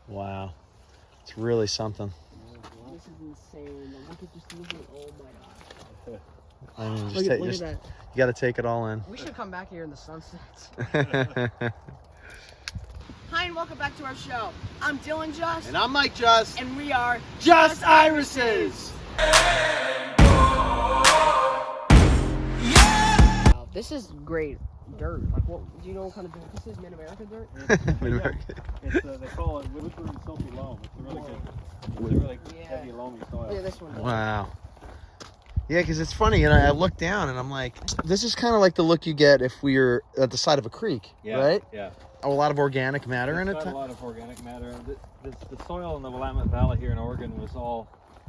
Wow. It's really something. This is insane. Look at just moving. Oh my gosh. I mean, Look at that. You got to take it all in. We should come back here in the sunsets. Hi and welcome back to our show. I'm Dylan Just. And I'm Mike Just. And we are Just Irises. Wow, this is great dirt. Like, what do you know what kind of dirt this is? Mid-America dirt? It's they call it Willamette Valley loam. It's a really good, it's a really heavy loamy soil. Look at this one. Wow. Yeah, because it's funny, you know, I look down and I'm like, this is kind of like the look you get if we were at the side of a creek, right? Yeah. A lot of organic matter in it. It's got a lot of organic matter. The soil in the Willamette Valley here in Oregon was all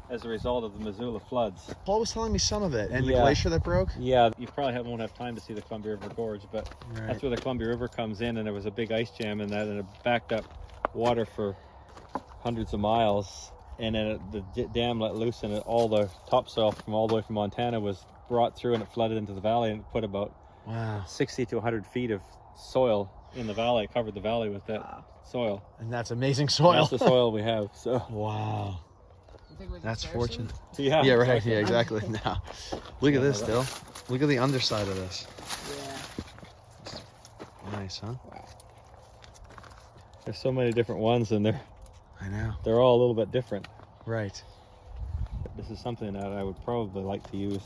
as a result of the Missoula floods. Paul was telling me some of it, and the glacier that broke. Yeah, you probably won't have time to see the Columbia River Gorge, but that's where the Columbia River comes in, and there was a big ice jam in that, and it backed up water for hundreds of miles, and then the dam let loose, and all the topsoil from all the way from Montana was brought through, and it flooded into the valley, and put about 60 to 100 feet of soil in the valley. It covered the valley with that soil. And that's amazing soil. That's the soil we have. So wow. That's fortunate. Yeah. Yeah, right. Yeah, exactly. Now, look at this, Dill. Look at the underside of this. Yeah. Nice, huh? Wow. There's so many different ones, and I know. they're all a little bit different. Right. This is something that I would probably like to use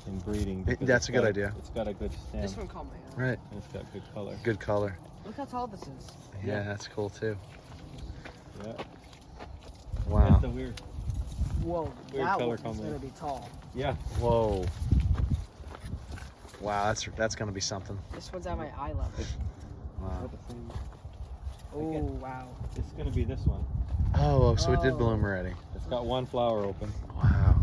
in breeding. That's a good idea. It's got a good stem. This one caught my eye. Right. And it's got good color. Good color. Look how tall this is. Yeah, that's cool too. Yeah. Wow. That's a weird. Whoa, Weird that color one's combo. gonna be tall. Yeah. Whoa. Wow, that's gonna be something. This one's at my eye level. Wow. Oh, wow. It's gonna be this one. Oh, so it did bloom already. It's got one flower open. Wow.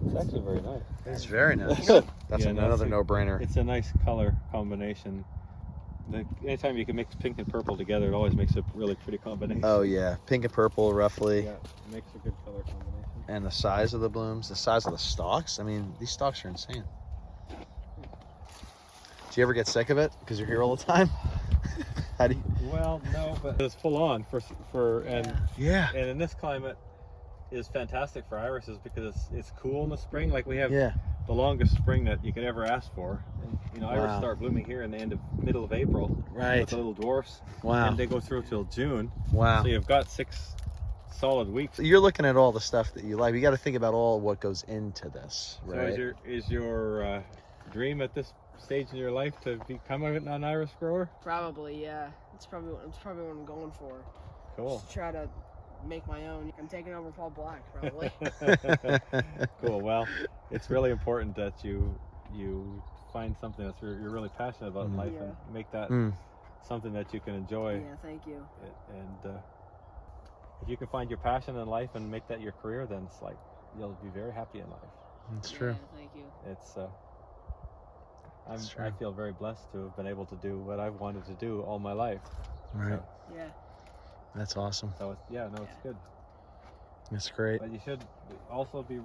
It's actually very nice. It's very nice. That's Yeah, no, another no-brainer. It's a nice color combination. Anytime you can mix pink and purple together, it always makes a really pretty combination. Oh yeah, pink and purple roughly. Yeah, it makes a good color combination. And the size of the blooms, the size of the stalks. I mean, these stalks are insane. Do you ever get sick of it because you're here all the time? How do you? Well, no, but it's full on and in this climate is fantastic for irises because it's cool in the spring. Like we have the longest spring that you could ever ask for. And, you know, iris start blooming here in the middle of April. Right. With the little dwarfs. Wow. And they go through till June. Wow. So you've got 6 solid weeks. You're looking at all the stuff that you like. You got to think about all what goes into this, right? So is your dream at this stage in your life to become an iris grower? Probably, yeah. It's probably what I'm going for. Cool. Just try to make my own. I'm taking over Paul Black, probably. Cool. Well, it's really important that you find something that you're really passionate about in life and make that something that you can enjoy. Yeah, thank you. And if you can find your passion in life and make that your career, then it's like you'll be very happy in life. That's true. Yeah, thank you. I feel very blessed to have been able to do what I've wanted to do all my life. Right. So, Yeah. That's awesome. so it's good. That's great. But you should also be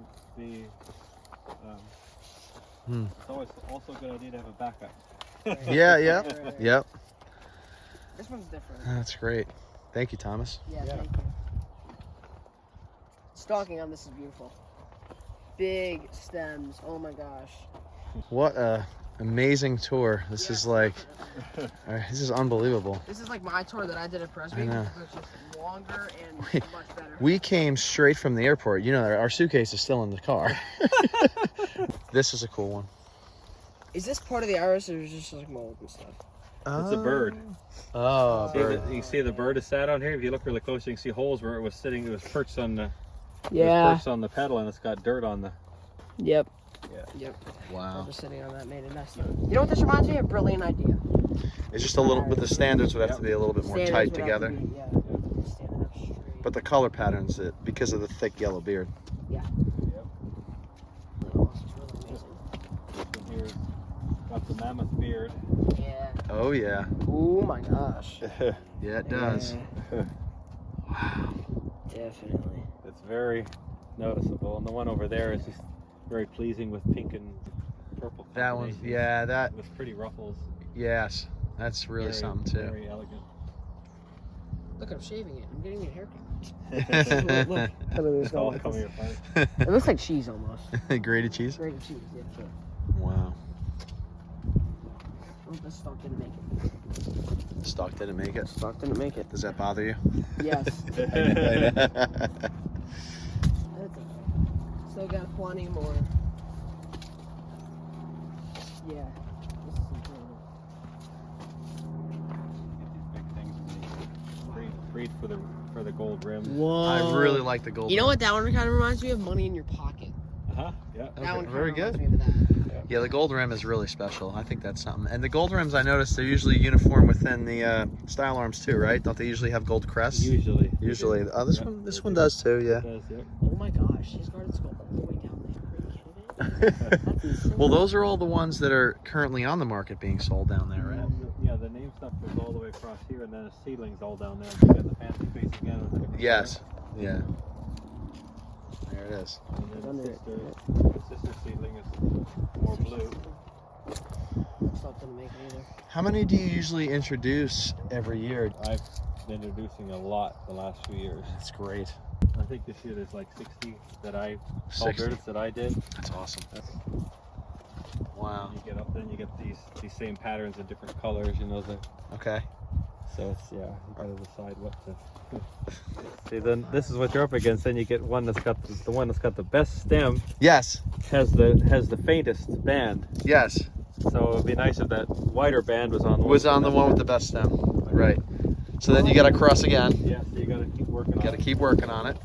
it's always also a good idea to have a backup. Yeah. Right. Yep. This one's different. That's great. Thank you, Thomas. Yeah, thank you. Stalking on this is beautiful. Big stems. Oh my gosh. What a amazing tour. This is like, this is unbelievable. This is like my tour that I did at Presby, I know. which is longer and much better. We came straight from the airport. You know, our suitcase is still in the car. This is a cool one. Is this part of the iris or is it just like mold and stuff? It's a bird. Oh, See bird. you can see the bird is sat on here. If you look really close, you can see holes where it was sitting. It was perched on the it was perched on the pedal, and it's got dirt on the. Yep. Yeah. Yep. Wow. Just sitting on that made a nest. You know what this reminds me of? A brilliant idea. It's just a little, but the standards would have to be a little bit more Standards tight would have together. to be, standing up straight. But the color patterns, because of the thick yellow beard. Yeah. Yep. Oh, this is really amazing. This one here's got the mammoth beard. Yeah. Oh, yeah. Oh my gosh. Yeah, it does. Yeah, Wow. definitely. It's very noticeable, and the one over there is just very pleasing with pink and purple. That one, combinations yeah, that, with pretty ruffles. yes. That's really something, too. Very elegant. Look, I'm shaving it. I'm getting a haircut. Look. It's all coming apart. It looks like cheese almost. Grated cheese? Grated cheese, yeah. Wow. Oh, the stalk didn't make it. The stalk didn't make it? Stalk didn't make it. Does that bother you? Yes. That's okay. Still got plenty more. Yeah. This is incredible. These big things breed for the gold rim. Whoa. I really like the gold. You know what that one kind of reminds me of? Money in your pocket. Uh-huh, yeah. That Okay, one kinda very reminds good. me of that. Yeah, the gold rim is really special. I think that's something. And the gold rims, I noticed, they're usually uniform within the style arms too, right? Don't they usually have gold crests? Usually. Usually. Oh, this one does too. Yeah. It does, yep. Oh my gosh, his gardens go all the way down there. Are you kidding? That's insane. Well, those are all the ones that are currently on the market being sold down there, right? Yeah, the name stuff goes all the way across here, and then the seedlings all down there. You got the fancy face again with the different Yes. colors. Yeah. There it is. And then Under the it, sister seedling is more blue. Stalk didn't make it either. How many do you usually introduce every year? I've been introducing a lot the last few years. That's great. I think this year there's like 60 that I 60. hybrids that I did. That's awesome. Wow. You get up, then you get these same patterns in different colors. You know Okay. So it's you gotta decide what to. See, then this is what you're up against. Then you get one that's got the one that's got the best stem Yes. has the faintest band. Yes. So it'd be nice if that wider band was on the one with the best stem. Right. So then you got to cross again. Yeah, so you gotta keep working on Got to it. keep working on it.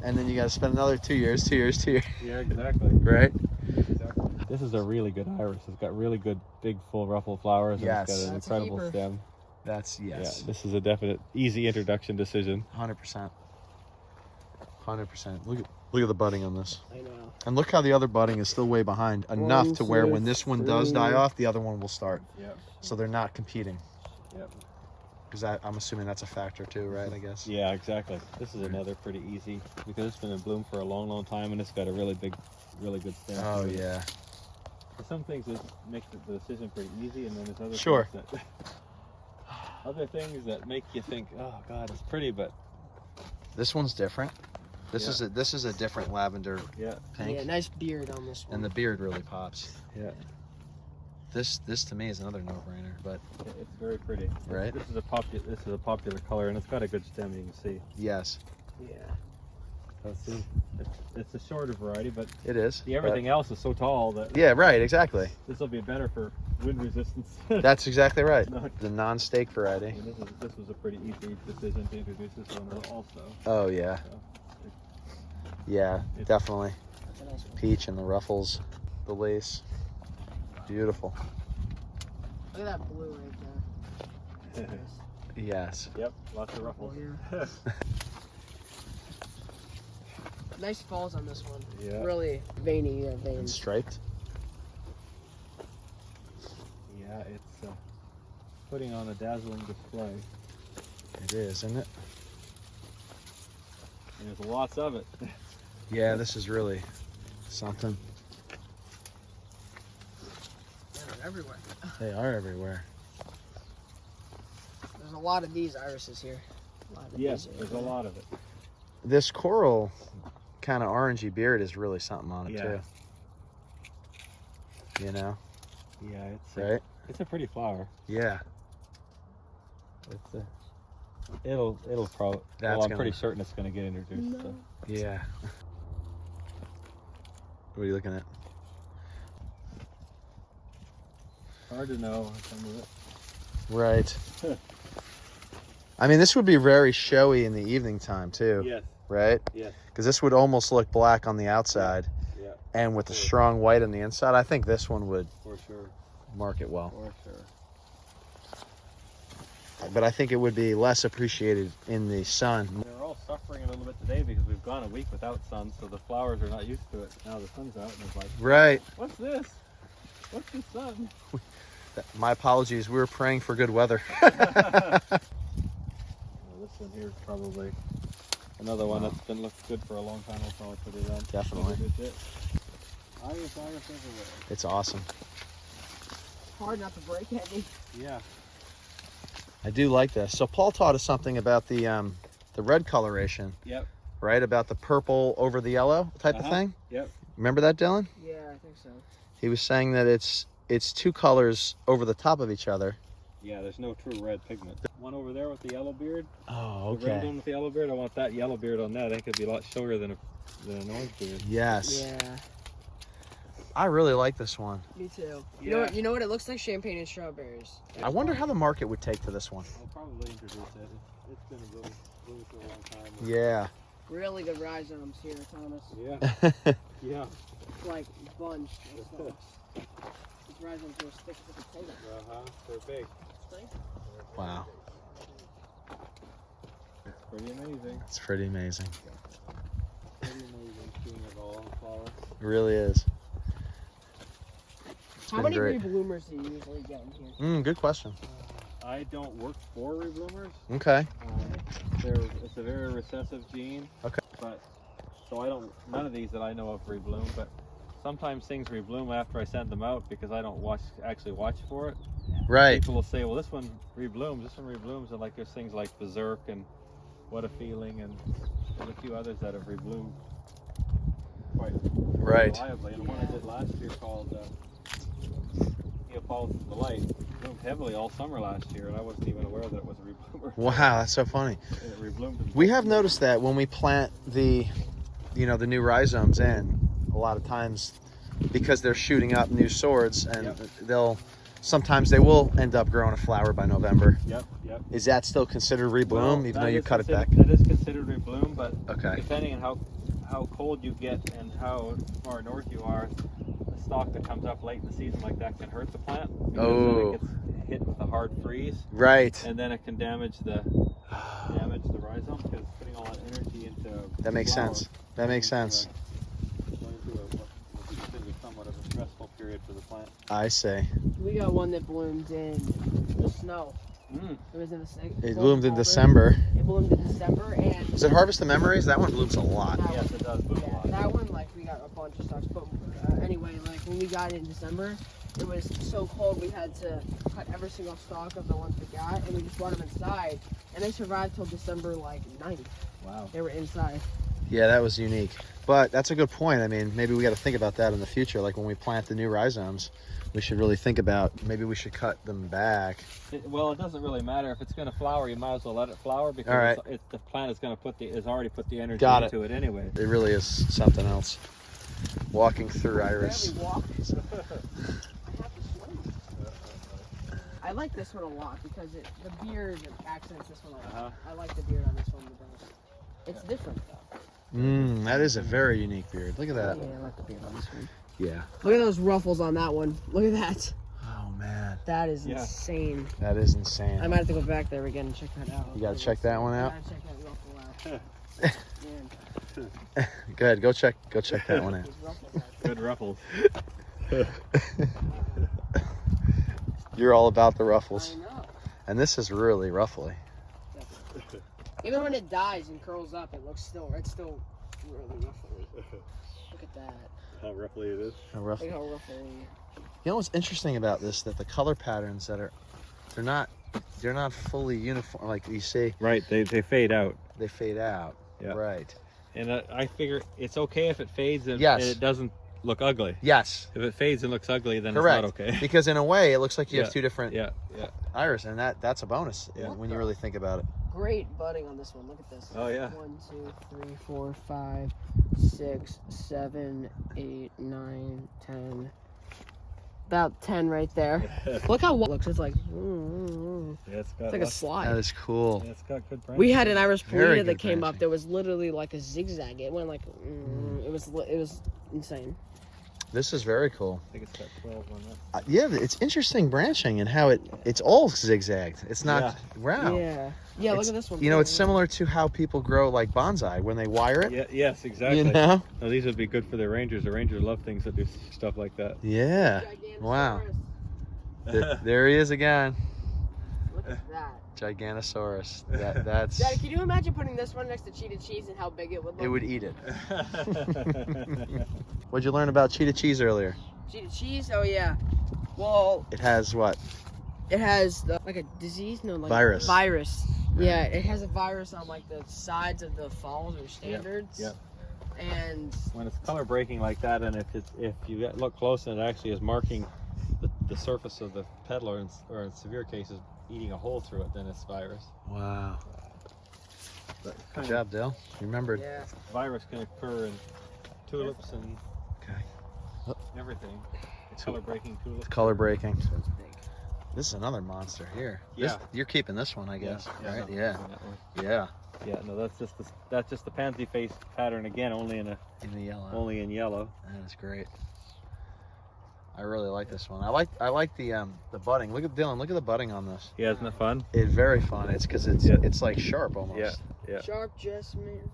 And then you got to spend another 2 years. Yeah, exactly. Right? Exactly. This is a really good iris. It's got really good big full ruffled flowers. Yes. And it's got an That's a incredible keeper. stem. That's yes. Yeah, this is a definite easy introduction decision. 100%. 100%. Look at the budding on this. I know. And look how the other budding is still way behind. Enough One, to where two, when this one does die three. off, the other one will start. Yeah. So they're not competing. Yep. Because I'm assuming that's a factor too, right? I guess. Yeah, exactly. This is another pretty easy because it's been in bloom for a long, long time, and it's got a really good stem. Oh yeah. Some things just make the decision pretty easy, and then there's other Sure. things that other things that make you think, oh God, it's pretty, but This one's different. This Yeah. is a different lavender yeah, pink, Yeah, nice beard on this one. and the beard really pops. yeah, This to me is another no-brainer, but it's very pretty. Right. This is a popular color, and it's got a good stem. You can see. yes, Yeah. It's a shorter variety, but it is. see, everything else is so tall that But, yeah, right, exactly. this will be better for wind resistance. That's exactly right. No. The non-stake variety. And this was a pretty easy decision to introduce this one also. Oh yeah, So, yeah, It's- definitely. That's a nice one. Peach and the ruffles, the lace, beautiful. Look at that blue right there. Yes. Yep, lots of ruffles. here. Nice falls on this one. Yeah. Really veiny And veins. striped. Yeah, it's putting on a dazzling display, It is, isn't it? and there's lots of it. Yeah, this is really something. They're everywhere. They are everywhere. There's a lot of these irises here. A lot of Yes, these there's a lot of it. This coral kind of orangey beard is really something on it Yeah. too. You know, Yeah, it's right? it's a pretty flower. Yeah. It's it'll probably. That's Well, I'm gonna- pretty certain it's going to get introduced. No. So. Yeah. What are you looking at? Hard to know some of it. Right. I mean, this would be very showy in the evening time too, Yes, right? yes, Because this would almost look black on the outside, yeah, and with the Sure. strong white on the inside. I think this one would for sure, market well. for sure. But I think it would be less appreciated in the sun. They're all suffering a little bit today because we've gone a week without sun, so the flowers are not used to it. Now the sun's out, and it's like, Right. what's this? What's the sun? My apologies. We were praying for good weather. Well, this one here is probably another one that's been looked good for a long time. I'll probably put it on. Definitely. Iris everywhere. It's awesome. Hard not to break any. Yeah. I do like this. So Paul taught us something about the red coloration. Yep. Right, about the purple over the yellow type of thing. Yep. Remember that, Dylan? Yeah, I think so. He was saying that it's two colors over the top of each other. Yeah, there's no true red pigment. One over there with the yellow beard. Oh, The red okay. one with the yellow beard. I want that yellow beard on that. I think it'd be a lot showier than an orange beard. Yes. Yeah, I really like this one. me too. You Yeah. know what? You know what? It looks like champagne and strawberries. I wonder how the market would take to this one. I'll probably introduce it. It's been a bloom for a long time. Yeah. Really good rhizomes here, Thomas. Yeah. Yeah. It's like bunched with stalks. These rhizomes will stick to the potato. They're big. Wow. It's pretty amazing. It's pretty amazing. Pretty amazing seeing it all on flower. It really is. It's How been many great. rebloomers do you usually get in here? Good question. I don't work for rebloomers. Okay. It's a very recessive gene. Okay. But so none of these that I know of rebloom, but sometimes things rebloom after I send them out because I don't actually watch for it. Right. People will say, well, this one reblooms, and like there's things like Berserk and What a Feeling, and there's a few others that have rebloomed quite Right. reliably. And one I did last year called Neapolitan Delight bloomed heavily all summer last year, and I wasn't even aware that it was a rebloomer. Wow, that's so funny. And it rebloomed. We have noticed that when we plant the new rhizomes in, a lot of times, because they're shooting up new swords, and Yep. sometimes they will end up growing a flower by November. Yep. Is that still considered rebloom, Well, even that though you is cut it back? That is considered rebloom, but Okay. depending on how cold you get and how far north you are, a stalk that comes up late in the season like that can hurt the plant. Because Oh. it gets hit with a hard freeze, Right. and then it can damage the rhizome because it's putting all that energy into. That makes flower. sense. That makes sense. Going through what would be considered somewhat of a stressful period for the plant. I see. We got one that bloomed in the snow. It was in the It bloomed in December. It bloomed in December, and Is it Harvest the Memories? That one blooms a lot. that Yes, one, it does bloom a yeah, lot. that one, like, we got a bunch of stocks. But anyway, like, when we got it in December, it was so cold we had to cut every single stalk of the ones we got, and we just brought them inside, and they survived till December, like, 9th. Wow. They were inside. Yeah, that was unique. But that's a good point. I mean, maybe we got to think about that in the future. Like when we plant the new rhizomes, we should really think about maybe we should cut them back. Well, it doesn't really matter if it's going to flower. You might as well let it flower because All right. the plant is going to has already put the energy Got it. into it anyway. It really is something else. Walking through Iris. Barely walk. I have to swim. I like this one a lot because the beard accents this one a lot. I like the beard on this one the best. It's different though. That is a very unique beard. Look at that. Yeah, I like the beard on this one. Yeah. Look at those ruffles on that one. Look at that. Oh man, That is Yeah. insane. that is insane. I might have to go back there again and check that out. You got to check that one I out. gotta check that ruffle out. Man, Go ahead, go check that one out. these ruffles are Good ruffles. You're all about the I ruffles, know. and this is really ruffly. Even when it dies and curls up, it's still really ruffly. Look at that. How roughly it is. Rough. Look how ruffly. You know what's interesting about this? That the color patterns they're not fully uniform. Like you see, Right, they fade out. they fade out. Yeah. Right. And I figure it's okay if it fades and, Yes. and it doesn't look ugly. Yes. If it fades and looks ugly, then Correct. it's not okay. Because in a way, it looks like you have Yeah. two different Yeah. iris, and that's a bonus Yeah. when you really think about it. Great budding on this one. Look at this. Oh, yeah. 1, 2, 3, 4, 5, 6, 7, 8, 9, 10. About 10 right there. Look how it looks. It's like, Yeah, it's like a slide. That is cool. Yeah, it's got good branches. We had an Irish Very Polita that good came up branching. that was literally like a zigzag. It went like, it was insane. This is very cool. I think it's got 12 on that. Yeah, it's interesting branching and how it's all zigzagged. It's not. Wow. Yeah. Yeah, look It's- at this one. You know, it's similar to how people grow like bonsai when they wire it. Yeah, yes, exactly. You know? No, these would be good for the rangers. The rangers love things that do stuff like that. Yeah. Wow. Giganosaurus. There he is again. Look at that. Giganosaurus. That's. Daddy, can you imagine putting this one next to cheetah cheese and how big it would look? It would eat it. What'd you learn about cheetah cheese earlier? Cheetah cheese? Oh, yeah. Well, It has what? it has like a disease, no, like Virus. Virus. Yeah, it has a virus on like the sides of the falls or standards. Yep. And when it's color breaking like that, and if you look close and it actually is marking the surface of the petal, or in severe cases eating a hole through it, then it's virus. Wow. But Good job, Dale. You remembered. yeah, virus can occur in tulips and Okay. everything. It's color breaking tulips. It's color breaking. so it's big. This is another monster here. Yeah. You're keeping this one, I guess. Right? no, Yeah. that one. Yeah. Yeah, no, that's just the pansy face pattern again, only in the yellow. only in yellow. That is great. I really like this one. I like the budding. Look at Dylan. Look at the budding on this. Yeah, isn't it fun? It's very fun. It's because it's like sharp almost. Yeah, yeah, Sharp Jasmine.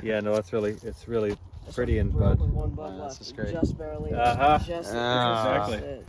yeah. No, it's really This pretty one's in broke bud. with one bud Wow, left. this is great. Just barely. Uh-huh. Just Ah. Exactly. it.